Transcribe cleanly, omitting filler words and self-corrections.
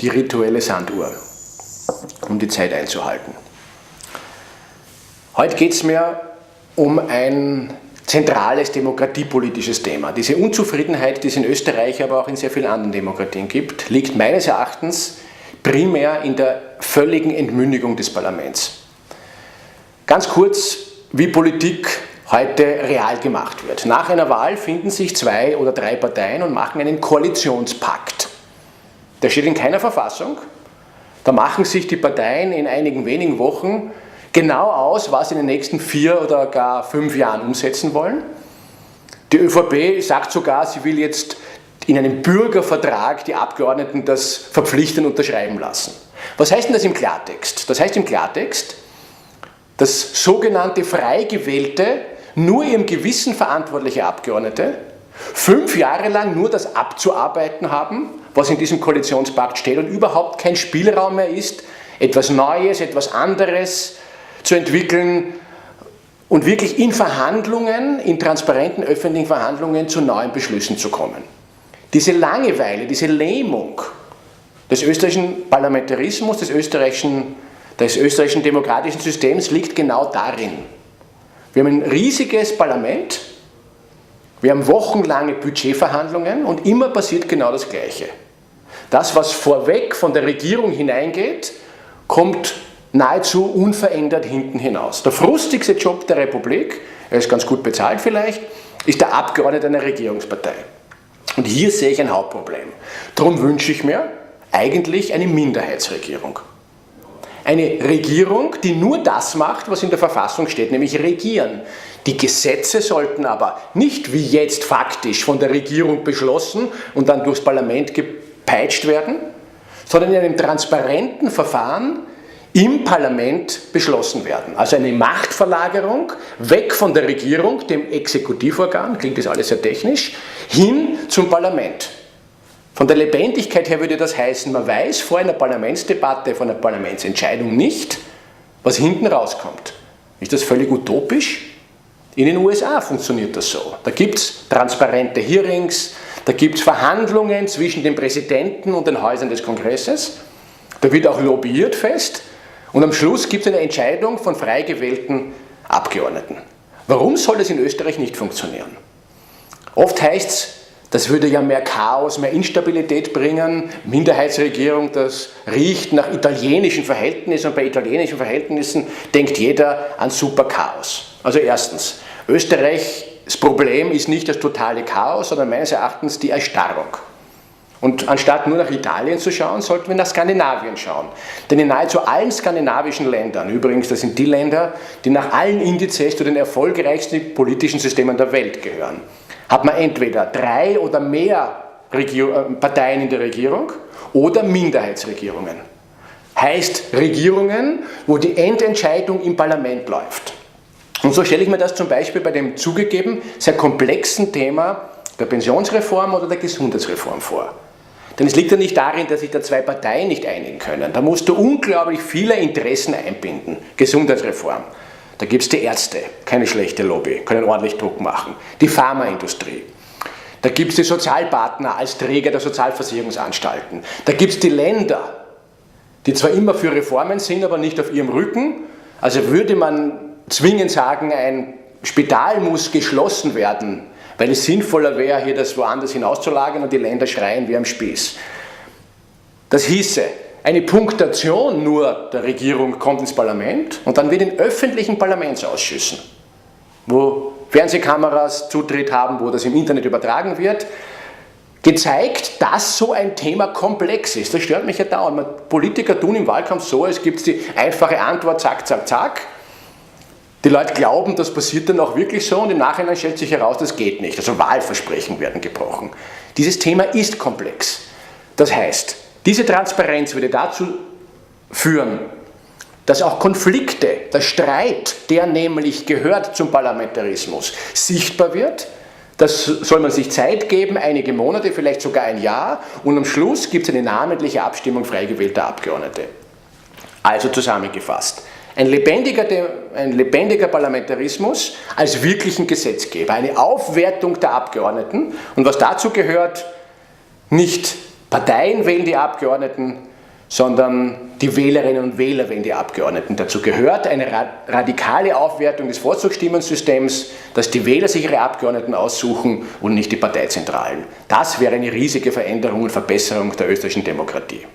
die rituelle Sanduhr, um die Zeit einzuhalten. Heute geht es mir um ein zentrales demokratiepolitisches Thema. Diese Unzufriedenheit, die es in Österreich, aber auch in sehr vielen anderen Demokratien gibt, liegt meines Erachtens primär in der völligen Entmündigung des Parlaments. Ganz kurz, wie Politik heute real gemacht wird. Nach einer Wahl finden sich 2 oder 3 Parteien und machen einen Koalitionspakt. Der steht in keiner Verfassung. Da machen sich die Parteien in einigen wenigen Wochen genau aus, was sie in den nächsten 4 oder gar 5 Jahren umsetzen wollen. Die ÖVP sagt sogar, sie will jetzt in einem Bürgervertrag die Abgeordneten das verpflichtend unterschreiben lassen. Was heißt denn das im Klartext? Das heißt im Klartext, dass sogenannte frei gewählte, nur ihrem Gewissen verantwortliche Abgeordnete 5 Jahre lang nur das abzuarbeiten haben, was in diesem Koalitionspakt steht und überhaupt kein Spielraum mehr ist, etwas Neues, etwas anderes zu entwickeln und wirklich in Verhandlungen, in transparenten öffentlichen Verhandlungen zu neuen Beschlüssen zu kommen. Diese Langeweile, diese Lähmung des österreichischen Parlamentarismus, des österreichischen demokratischen Systems liegt genau darin. Wir haben ein riesiges Parlament, wir haben wochenlange Budgetverhandlungen und immer passiert genau das Gleiche. Das, was vorweg von der Regierung hineingeht, kommt nahezu unverändert hinten hinaus. Der frustigste Job der Republik, er ist ganz gut bezahlt vielleicht, ist der Abgeordnete einer Regierungspartei. Und hier sehe ich ein Hauptproblem. Darum wünsche ich mir eigentlich eine Minderheitsregierung. Eine Regierung, die nur das macht, was in der Verfassung steht, nämlich regieren. Die Gesetze sollten aber nicht wie jetzt faktisch von der Regierung beschlossen und dann durchs Parlament gepeitscht werden, sondern in einem transparenten Verfahren im Parlament beschlossen werden. Also eine Machtverlagerung weg von der Regierung, dem Exekutivorgan, klingt das alles sehr technisch, hin zum Parlament. Von der Lebendigkeit her würde das heißen, man weiß vor einer Parlamentsdebatte, vor einer Parlamentsentscheidung nicht, was hinten rauskommt. Ist das völlig utopisch? In den USA funktioniert das so. Da gibt es transparente Hearings, da gibt es Verhandlungen zwischen dem Präsidenten und den Häusern des Kongresses, da wird auch lobbyiert fest und am Schluss gibt es eine Entscheidung von frei gewählten Abgeordneten. Warum soll das in Österreich nicht funktionieren? Oft heißt es, das würde ja mehr Chaos, mehr Instabilität bringen. Minderheitsregierung, das riecht nach italienischen Verhältnissen und bei italienischen Verhältnissen denkt jeder an super Chaos. Also erstens, Österreichs Problem ist nicht das totale Chaos, sondern meines Erachtens die Erstarrung. Und anstatt nur nach Italien zu schauen, sollten wir nach Skandinavien schauen. Denn in nahezu allen skandinavischen Ländern, übrigens das sind die Länder, die nach allen Indizes zu den erfolgreichsten politischen Systemen der Welt gehören, hat man entweder 3 oder mehr Parteien in der Regierung oder Minderheitsregierungen. Heißt Regierungen, wo die Endentscheidung im Parlament läuft. Und so stelle ich mir das zum Beispiel bei dem zugegeben sehr komplexen Thema der Pensionsreform oder der Gesundheitsreform vor. Denn es liegt ja nicht darin, dass sich da 2 Parteien nicht einigen können. Da musst du unglaublich viele Interessen einbinden. Gesundheitsreform. Da gibt es die Ärzte, keine schlechte Lobby, können ordentlich Druck machen. Die Pharmaindustrie. Da gibt es die Sozialpartner als Träger der Sozialversicherungsanstalten. Da gibt es die Länder, die zwar immer für Reformen sind, aber nicht auf ihrem Rücken. Also würde man zwingend sagen, ein Spital muss geschlossen werden, weil es sinnvoller wäre, hier das woanders hinauszulagern und die Länder schreien wie am Spieß. Das hieße, eine Punktation nur der Regierung kommt ins Parlament und dann wird in öffentlichen Parlamentsausschüssen, wo Fernsehkameras Zutritt haben, wo das im Internet übertragen wird, gezeigt, dass so ein Thema komplex ist. Das stört mich ja dauernd. Politiker tun im Wahlkampf so, es gibt die einfache Antwort, zack, zack, zack. Die Leute glauben, das passiert dann auch wirklich so und im Nachhinein stellt sich heraus, das geht nicht. Also Wahlversprechen werden gebrochen. Dieses Thema ist komplex. Das heißt, diese Transparenz würde dazu führen, dass auch Konflikte, der Streit, der nämlich gehört zum Parlamentarismus, sichtbar wird. Das soll man sich Zeit geben, einige Monate, vielleicht sogar ein Jahr und am Schluss gibt es eine namentliche Abstimmung frei gewählter Abgeordnete. Also zusammengefasst. Ein lebendiger Parlamentarismus als wirklichen Gesetzgeber, eine Aufwertung der Abgeordneten und was dazu gehört, nicht Parteien wählen die Abgeordneten, sondern die Wählerinnen und Wähler wählen die Abgeordneten. Dazu gehört eine radikale Aufwertung des Vorzugsstimmensystems, dass die Wähler sich ihre Abgeordneten aussuchen und nicht die Parteizentralen. Das wäre eine riesige Veränderung und Verbesserung der österreichischen Demokratie.